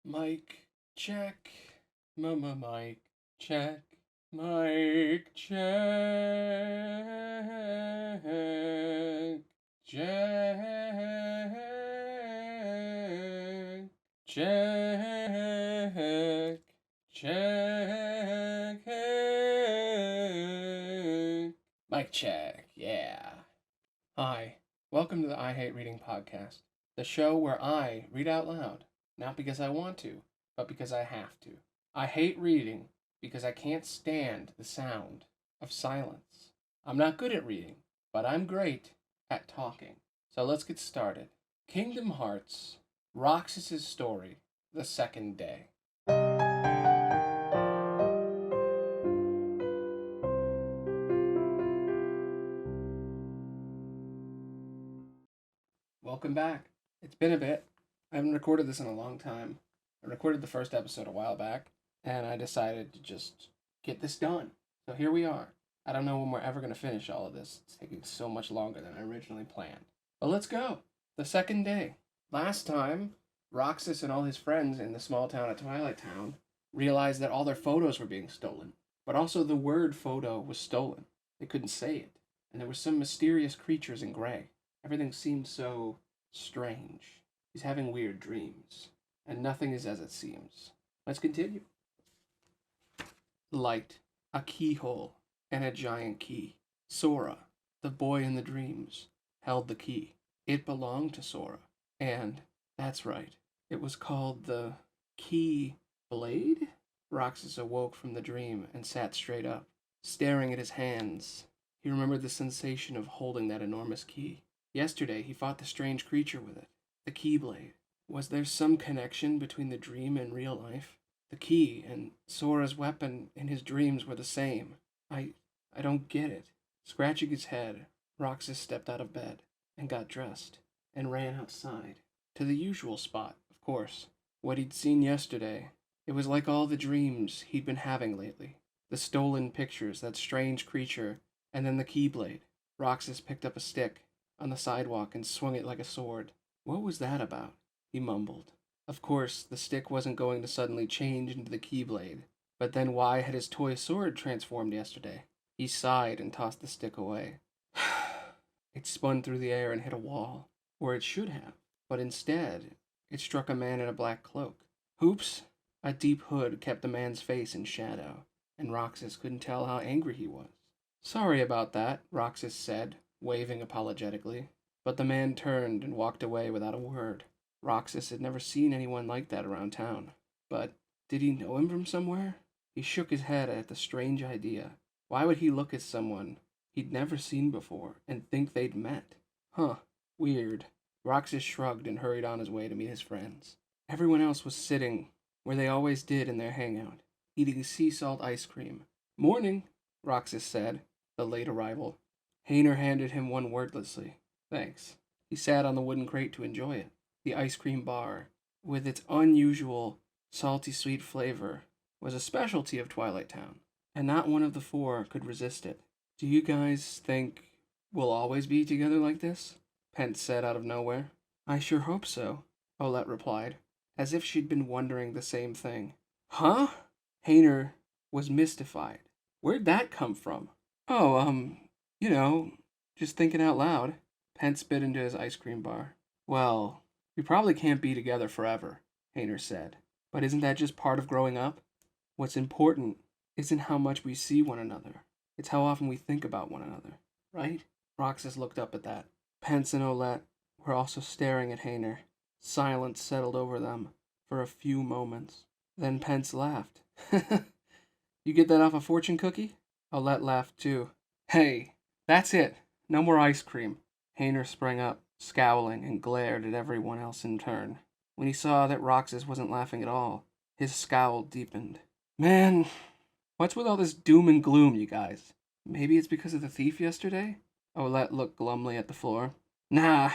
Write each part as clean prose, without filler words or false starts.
Mic check. Mama mic check. Mic check. Check. Check. Check. Mic check. Yeah. Hi. Welcome to the I Hate Reading podcast, the show where I read out loud, not because I want to, but because I have to. I hate reading because I can't stand the sound of silence. I'm not good at reading, but I'm great at talking. So let's get started. Kingdom Hearts, Roxas Story, the second day. Welcome back. It's been a bit. I haven't recorded this in a long time. I recorded the first episode a while back, and I decided to just get this done. So here we are. I don't know when we're ever going to finish all of this. It's taking so much longer than I originally planned. But let's go. The second day. Last time, Roxas and all his friends in the small town of Twilight Town realized that all their photos were being stolen, but also the word photo was stolen. They couldn't say it, and there were some mysterious creatures in gray. Everything seemed so strange. He's having weird dreams, and nothing is as it seems. Let's continue. Light, a keyhole, and a giant key. Sora, the boy in the dreams, held the key. It belonged to Sora, and, that's right, it was called the Key Blade? Roxas awoke from the dream and sat straight up, staring at his hands. He remembered the sensation of holding that enormous key. Yesterday, he fought the strange creature with it, the Keyblade. Was there some connection between the dream and real life? The key and Sora's weapon in his dreams were the same. I don't get it. Scratching his head, Roxas stepped out of bed and got dressed and ran outside. To the usual spot, of course. What he'd seen yesterday. It was like all the dreams he'd been having lately. The stolen pictures, that strange creature, and then the Keyblade. Roxas picked up a stick on the sidewalk and swung it like a sword. What was that about? He mumbled. Of course, the stick wasn't going to suddenly change into the Keyblade, but then why had his toy sword transformed yesterday? He sighed and tossed the stick away. It spun through the air and hit a wall, or it should have, but instead, it struck a man in a black cloak. Hoops! A deep hood kept the man's face in shadow, and Roxas couldn't tell how angry he was. Sorry about that, Roxas said, waving apologetically, but the man turned and walked away without a word. Roxas had never seen anyone like that around town, but did he know him from somewhere? He shook his head at the strange idea. Why would he look at someone he'd never seen before and think they'd met? Huh, weird. Roxas shrugged and hurried on his way to meet his friends. Everyone else was sitting where they always did in their hangout, eating sea salt ice cream. Morning, Roxas said, the late arrival. Hayner handed him one wordlessly. Thanks. He sat on the wooden crate to enjoy it. The ice cream bar, with its unusual, salty sweet flavor, was a specialty of Twilight Town, and not one of the four could resist it. Do you guys think we'll always be together like this? Pence said out of nowhere. I sure hope so, Olette replied, as if she'd been wondering the same thing. Huh? Hayner was mystified. Where'd that come from? Oh, just thinking out loud. Pence bit into his ice cream bar. Well, we probably can't be together forever, Hayner said. But isn't that just part of growing up? What's important isn't how much we see one another. It's how often we think about one another, right? Roxas looked up at that. Pence and Olette were also staring at Hayner. Silence settled over them for a few moments. Then Pence laughed. You get that off a fortune cookie? Olette laughed too. Hey, that's it. No more ice cream. Hayner sprang up, scowling, and glared at everyone else in turn. When he saw that Roxas wasn't laughing at all, his scowl deepened. Man, what's with all this doom and gloom, you guys? Maybe it's because of the thief yesterday? Olette looked glumly at the floor. Nah,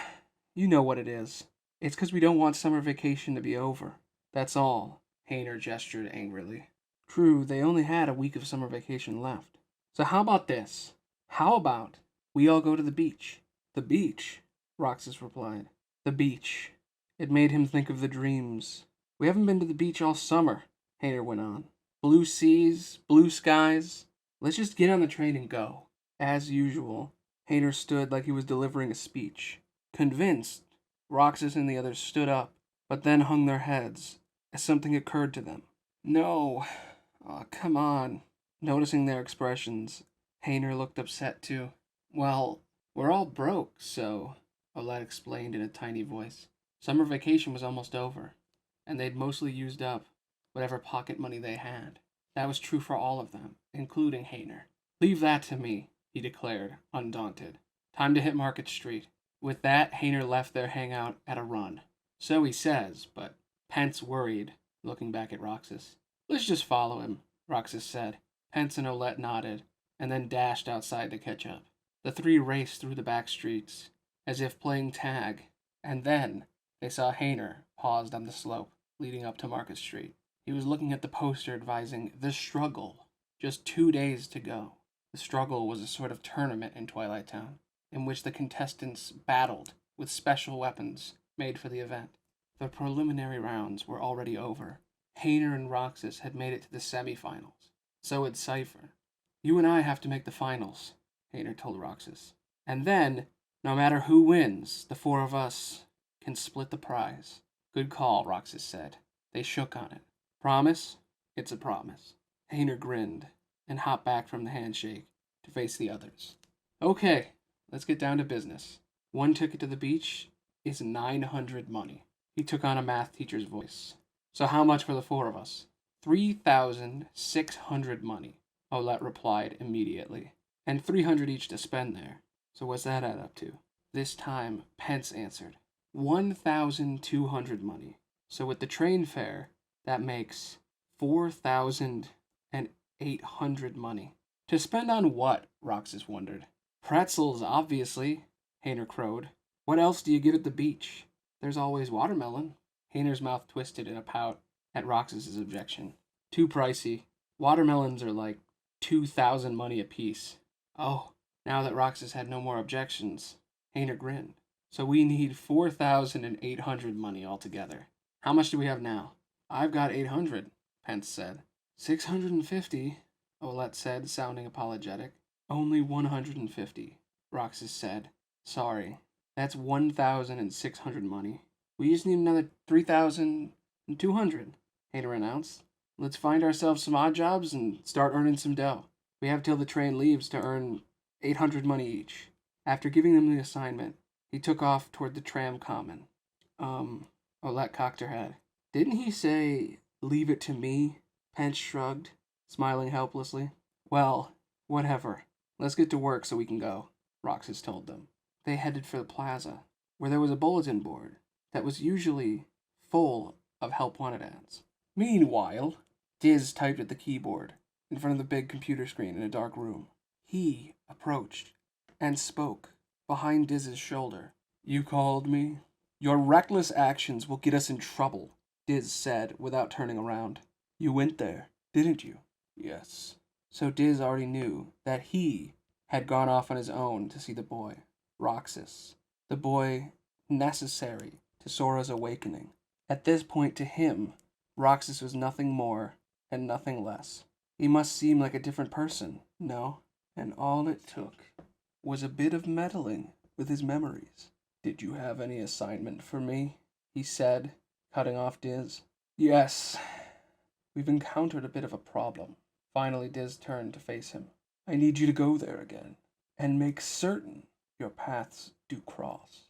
you know what it is. It's 'cause we don't want summer vacation to be over. That's all, Hayner gestured angrily. True, they only had a week of summer vacation left. So how about this? How about we all go to the beach? The beach, Roxas replied. The beach. It made him think of the dreams We haven't been to the beach all summer, Hayner went on. Blue seas, blue skies. Let's just get on the train and go. As usual, Hayner stood like he was delivering a speech. Convinced, Roxas and the others stood up, but then hung their heads as something occurred to them. No. Oh, come on. Noticing their expressions, Hayner looked upset too. Well, we're all broke, so, Olette explained in a tiny voice. Summer vacation was almost over, and they'd mostly used up whatever pocket money they had. That was true for all of them, including Hayner. Leave that to me, he declared, undaunted. Time to hit Market Street. With that, Hayner left their hangout at a run. So he says, but Pence worried, looking back at Roxas. Let's just follow him, Roxas said. Pence and Olette nodded, and then dashed outside to catch up. The three raced through the back streets, as if playing tag, and then they saw Hayner paused on the slope leading up to Market Street. He was looking at the poster advising The Struggle. Just 2 days to go. The Struggle was a sort of tournament in Twilight Town, in which the contestants battled with special weapons made for the event. The preliminary rounds were already over. Hayner and Roxas had made it to the semifinals. So had Cypher. You and I have to make the finals, Hayner told Roxas. And then, no matter who wins, the four of us can split the prize. Good call, Roxas said. They shook on it. Promise? It's a promise. Hayner grinned and hopped back from the handshake to face the others. Okay, let's get down to business. 1 ticket to the beach is 900 money. He took on a math teacher's voice. So how much for the four of us? 3,600 money, Olette replied immediately. And 300 each to spend there. So what's that add up to? This time, Pence answered. 1,200 money. So with the train fare, that makes 4,800 money. To spend on what? Roxas wondered. Pretzels, obviously, Hayner crowed. What else do you get at the beach? There's always watermelon. Hayner's mouth twisted in a pout at Roxas's objection. Too pricey. Watermelons are like 2,000 money apiece. Oh, now that Roxas had no more objections, Hayner grinned. So we need 4,800 money altogether. How much do we have now? I've got 800, Pence said. 650, Olette said, sounding apologetic. Only 150, Roxas said. Sorry, that's 1,600 money. We just need another 3,200, Hayner announced. Let's find ourselves some odd jobs and start earning some dough. We have till the train leaves to earn 800 money each. After giving them the assignment, he took off toward the tram common. Olette cocked her head. Didn't he say, leave it to me? Pence shrugged, smiling helplessly. Well, whatever. Let's get to work so we can go, Roxas told them. They headed for the plaza, where there was a bulletin board that was usually full of help wanted ads. Meanwhile, Diz typed at the keyboard in front of the big computer screen in a dark room. He approached and spoke behind Diz's shoulder. You called me? Your reckless actions will get us in trouble, Diz said without turning around. You went there, didn't you? Yes. So Diz already knew that he had gone off on his own to see the boy, Roxas, the boy necessary to Sora's awakening. At this point to him, Roxas was nothing more and nothing less. He must seem like a different person, no? And all it took was a bit of meddling with his memories. Did you have any assignment for me? He said, cutting off Diz. Yes. We've encountered a bit of a problem. Finally, Diz turned to face him. I need you to go there again, and make certain your paths do cross.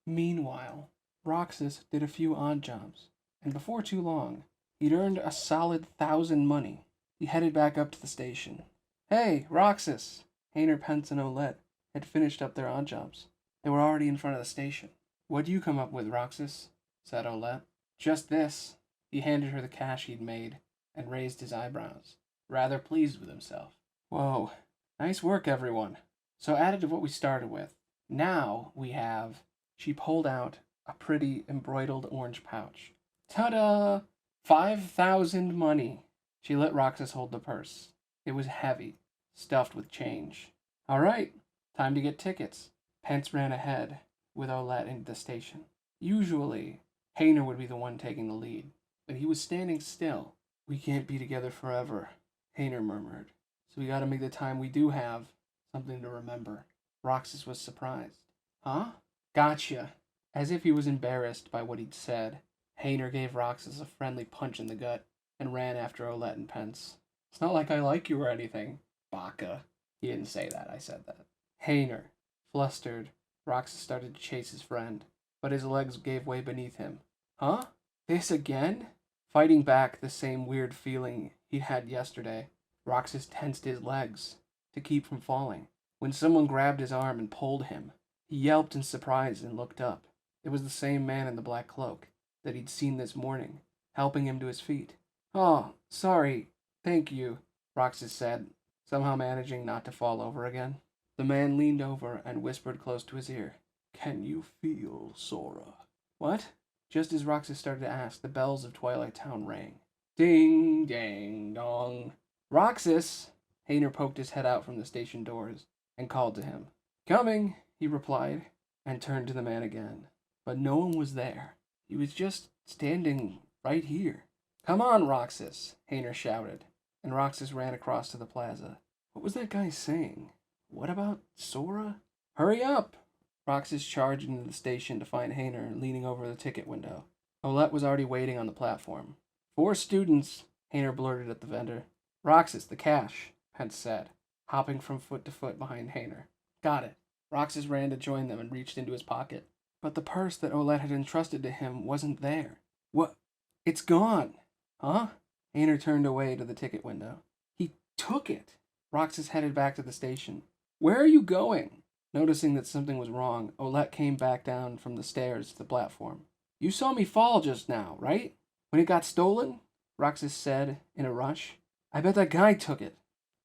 Meanwhile, Roxas did a few odd jobs, and before too long, he'd earned a solid 1,000 money. He headed back up to the station. Hey, Roxas! Hayner, Pence, and Olette had finished up their odd jobs. They were already in front of the station. What'd you come up with, Roxas? Said Olette. Just this. He handed her the cash he'd made and raised his eyebrows, rather pleased with himself. Whoa, nice work, everyone. So added to what we started with, now we have... She pulled out a pretty embroidered orange pouch. Ta-da! 5,000 money. She let Roxas hold the purse. It was heavy, stuffed with change. All right, time to get tickets. Pence ran ahead with Olette into the station. Usually, Hayner would be the one taking the lead, but he was standing still. We can't be together forever, Hayner murmured. So we gotta make the time we do have something to remember. Roxas was surprised. Huh? Gotcha. As if he was embarrassed by what he'd said, Hayner gave Roxas a friendly punch in the gut and ran after Olette and Pence. It's not like I like you or anything, Baka. He didn't say that, I said that. Hayner, flustered, Roxas started to chase his friend, but his legs gave way beneath him. Huh? This again? Fighting back the same weird feeling he'd had yesterday, Roxas tensed his legs to keep from falling. When someone grabbed his arm and pulled him, he yelped in surprise and looked up. It was the same man in the black cloak that he'd seen this morning, helping him to his feet. Oh, sorry. Thank you, Roxas said, somehow managing not to fall over again. The man leaned over and whispered close to his ear. Can you feel Sora? What? Just as Roxas started to ask, the bells of Twilight Town rang. Ding, dang, dong. Roxas! Hayner poked his head out from the station doors and called to him. Coming, he replied, and turned to the man again. But no one was there. He was just standing right here. Come on, Roxas, Hayner shouted, and Roxas ran across to the plaza. What was that guy saying? What about Sora? Hurry up! Roxas charged into the station to find Hayner leaning over the ticket window. Olette was already waiting on the platform. 4 students, Hayner blurted at the vendor. Roxas, the cash, Pence said, hopping from foot to foot behind Hayner. Got it. Roxas ran to join them and reached into his pocket. But the purse that Olette had entrusted to him wasn't there. What? It's gone. Huh? Hayner turned away to the ticket window. He took it. Roxas headed back to the station. Where are you going? Noticing that something was wrong, Olette came back down from the stairs to the platform. You saw me fall just now, right? When it got stolen? Roxas said in a rush. I bet that guy took it.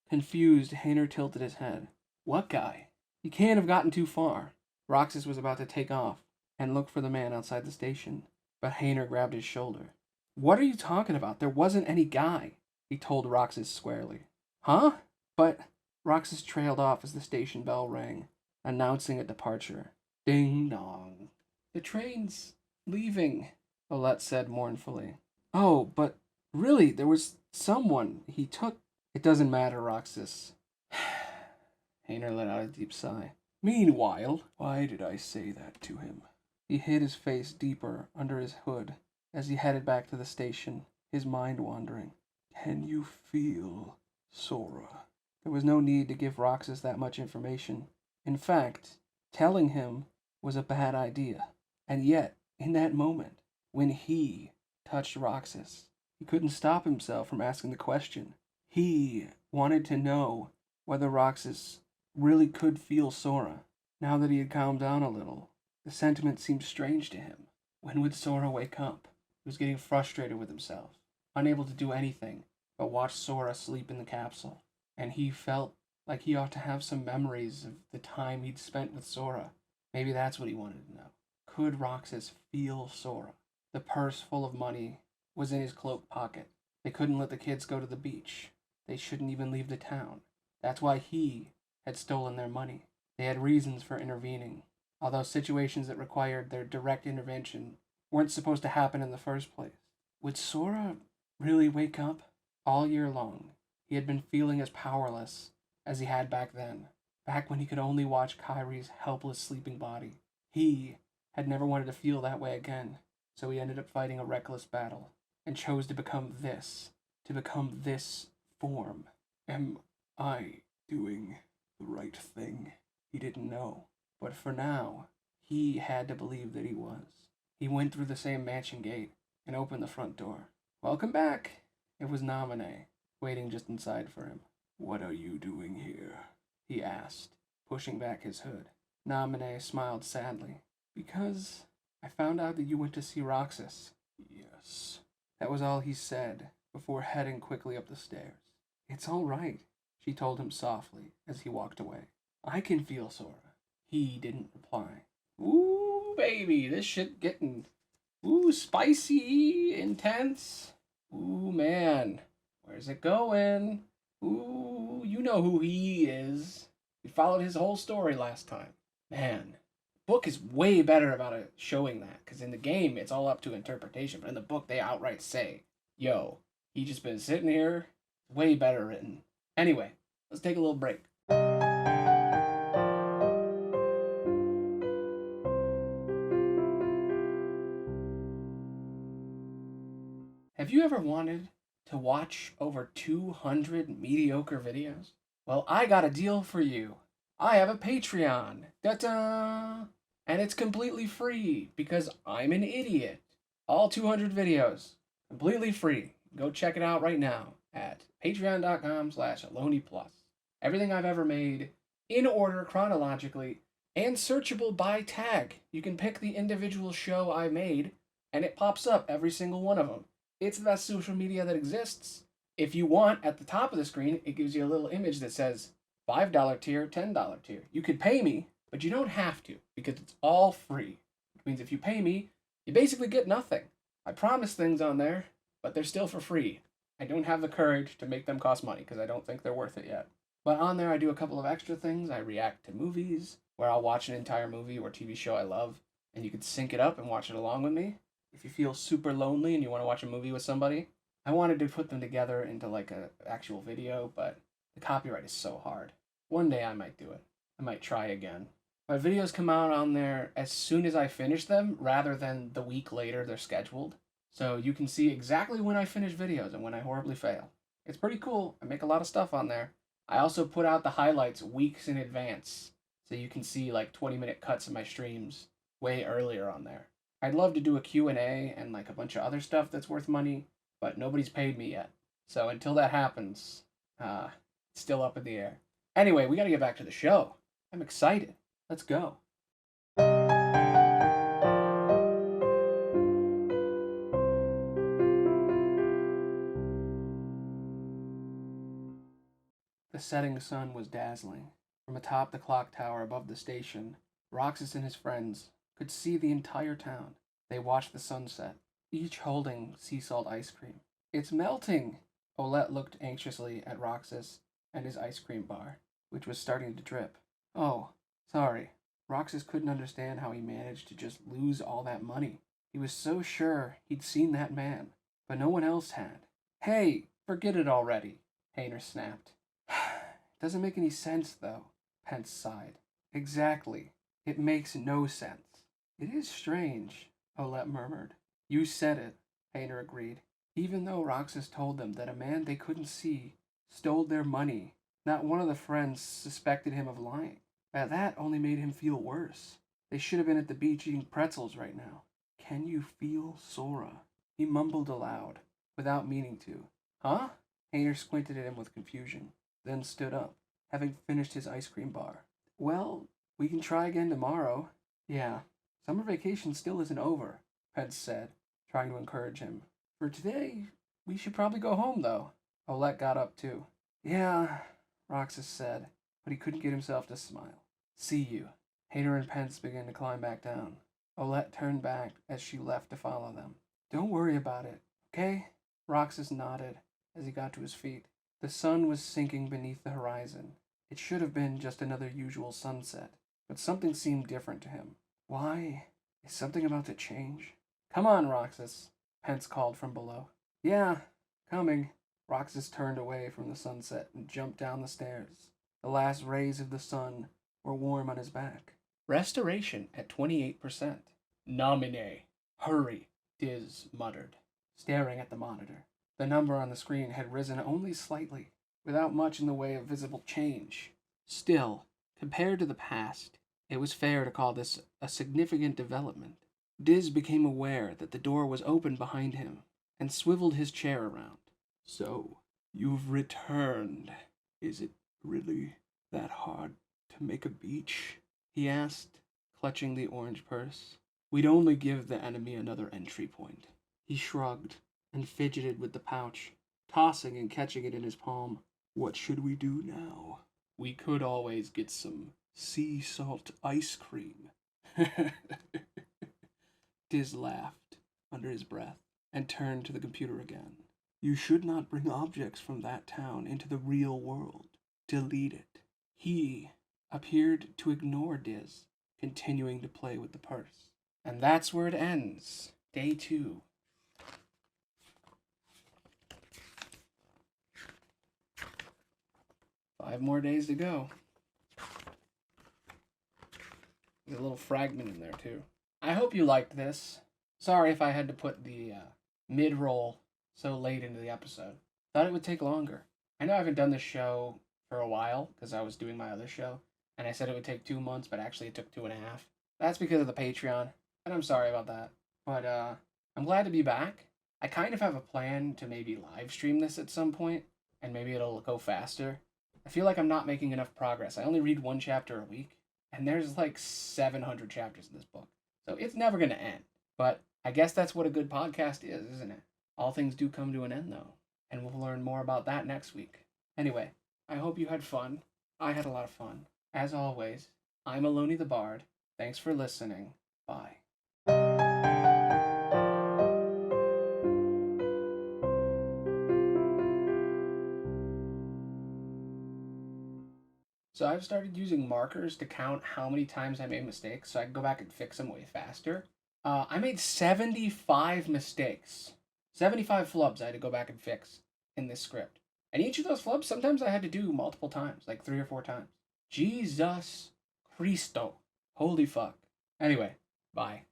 Confused, Hayner tilted his head. What guy? You can't have gotten too far. Roxas was about to take off and look for the man outside the station, but Hayner grabbed his shoulder. What are you talking about? There wasn't any guy, he told Roxas squarely. Huh? But Roxas trailed off as the station bell rang, announcing a departure. Ding dong. The train's leaving, Olette said mournfully. Oh, but really, there was someone he took. It doesn't matter, Roxas. Hayner let out a deep sigh. Meanwhile, why did I say that to him? He hid his face deeper under his hood as he headed back to the station, his mind wandering. Can you feel Sora? There was no need to give Roxas that much information. In fact, telling him was a bad idea. And yet, in that moment, when he touched Roxas, he couldn't stop himself from asking the question. He wanted to know whether Roxas really could feel Sora. Now that he had calmed down a little, the sentiment seemed strange to him. When would Sora wake up? He was getting frustrated with himself, unable to do anything but watch Sora sleep in the capsule. And he felt like he ought to have some memories of the time he'd spent with Sora. Maybe that's what he wanted to know. Could Roxas feel Sora? The purse full of money was in his cloak pocket. They couldn't let the kids go to the beach. They shouldn't even leave the town. That's why he had stolen their money. They had reasons for intervening, although situations that required their direct intervention weren't supposed to happen in the first place. Would Sora really wake up? All year long, he had been feeling as powerless as he had back then, back when he could only watch Kyrie's helpless sleeping body. He had never wanted to feel that way again, so he ended up fighting a reckless battle, and chose to become this form. Am I doing the right thing? He didn't know, but for now, he had to believe that he was. He went through the same mansion gate and opened the front door. Welcome back. It was Naminé, waiting just inside for him. What are you doing here? He asked, pushing back his hood. Naminé smiled sadly. Because I found out that you went to see Roxas. Yes. That was all he said, before heading quickly up the stairs. It's all right, she told him softly as he walked away. I can feel Sora. He didn't reply. Ooh, baby, this shit getting, spicy, intense. Ooh, man, where's it going? Ooh, you know who he is. We followed his whole story last time. Man, book is way better about it showing that, because in the game it's all up to interpretation, but in the book they outright say, "Yo, he just been sitting here." Way better written. Anyway, let's take a little break. Have you ever wanted to watch over 200 mediocre videos? Well, I got a deal for you. I have a Patreon. Ta-da! And it's completely free because I'm an idiot. All 200 videos, completely free. Go check it out right now at patreon.com/Aloney+. Everything I've ever made in order chronologically and searchable by tag. You can pick the individual show I made and it pops up every single one of them. It's the best social media that exists. If you want, at the top of the screen, it gives you a little image that says $5 tier, $10 tier. You could pay me, but you don't have to because it's all free. Which means if you pay me, you basically get nothing. I promise things on there, but they're still for free. I don't have the courage to make them cost money because I don't think they're worth it yet. But on there, I do a couple of extra things. I react to movies, where I'll watch an entire movie or TV show I love, and you can sync it up and watch it along with me. If you feel super lonely and you want to watch a movie with somebody, I wanted to put them together into like an actual video, but the copyright is so hard. One day I might do it. I might try again. My videos come out on there as soon as I finish them, rather than the week later they're scheduled. So you can see exactly when I finish videos and when I horribly fail. It's pretty cool. I make a lot of stuff on there. I also put out the highlights weeks in advance, so you can see like 20-minute cuts of my streams way earlier on there. I'd love to do a Q&A and like a bunch of other stuff that's worth money, but nobody's paid me yet. So until that happens, it's still up in the air. Anyway, we gotta get back to the show. I'm excited. Let's go. The setting sun was dazzling. From atop the clock tower above the station, Roxas and his friends could see the entire town. They watched the sunset, each holding sea salt ice cream. "It's melting!" Olette looked anxiously at Roxas and his ice cream bar, which was starting to drip. "Oh, sorry." Roxas couldn't understand how he managed to just lose all that money. He was so sure he'd seen that man, but no one else had. "Hey, forget it already," Hayner snapped. "Doesn't make any sense, though," Pence sighed. "Exactly. It makes no sense." "It is strange," Olette murmured. "You said it," Hayner agreed. Even though Roxas told them that a man they couldn't see stole their money, not one of the friends suspected him of lying. That only made him feel worse. They should have been at the beach eating pretzels right now. "Can you feel Sora?" he mumbled aloud, without meaning to. "Huh?" Hayner squinted at him with confusion, then stood up, having finished his ice cream bar. "Well, we can try again tomorrow." "Yeah, summer vacation still isn't over," Pence said, trying to encourage him. "For today, we should probably go home, though." Olette got up, too. "Yeah," Roxas said, but he couldn't get himself to smile. "See you." Hayner and Pence began to climb back down. Olette turned back as she left to follow them. "Don't worry about it, okay?" Roxas nodded as he got to his feet. The sun was sinking beneath the horizon. It should have been just another usual sunset, but something seemed different to him. Why? Is something about to change? "Come on, Roxas," Pence called from below. "Yeah, coming." Roxas turned away from the sunset and jumped down the stairs. The last rays of the sun were warm on his back. "Restoration at 28%. Nominee. Hurry," Diz muttered, staring at the monitor. The number on the screen had risen only slightly, without much in the way of visible change. Still, compared to the past, it was fair to call this a significant development. Diz became aware that the door was open behind him, and swiveled his chair around. "So, you've returned. Is it really that hard to make a beach?" he asked, clutching the orange purse. "We'd only give the enemy another entry point." He shrugged and fidgeted with the pouch, tossing and catching it in his palm. "What should we do now?" "We could always get some sea salt ice cream." Diz laughed under his breath and turned to the computer again. "You should not bring objects from that town into the real world. Delete it." He appeared to ignore Diz, continuing to play with the purse. And that's where it ends. Day 2. Five more days to go. There's a little fragment in there too. I hope you liked this. Sorry if I had to put the mid-roll so late into the episode. Thought it would take longer. I know I haven't done this show for a while because I was doing my other show, and I said it would take 2 months, but actually it took 2.5. That's because of the Patreon, and I'm sorry about that. But I'm glad to be back. I kind of have a plan to maybe live stream this at some point, and maybe it'll go faster. I feel like I'm not making enough progress. I only read 1 chapter a week, and there's like 700 chapters in this book. So it's never going to end. But I guess that's what a good podcast is, isn't it? All things do come to an end, though. And we'll learn more about that next week. Anyway, I hope you had fun. I had a lot of fun. As always, I'm Aloney the Bard. Thanks for listening. Bye. So I've started using markers to count how many times I made mistakes so I can go back and fix them way faster. I made 75 mistakes. 75 flubs I had to go back and fix in this script. And each of those flubs, sometimes I had to do multiple times, like 3 or 4 times. Jesus Christo. Holy fuck. Anyway, bye.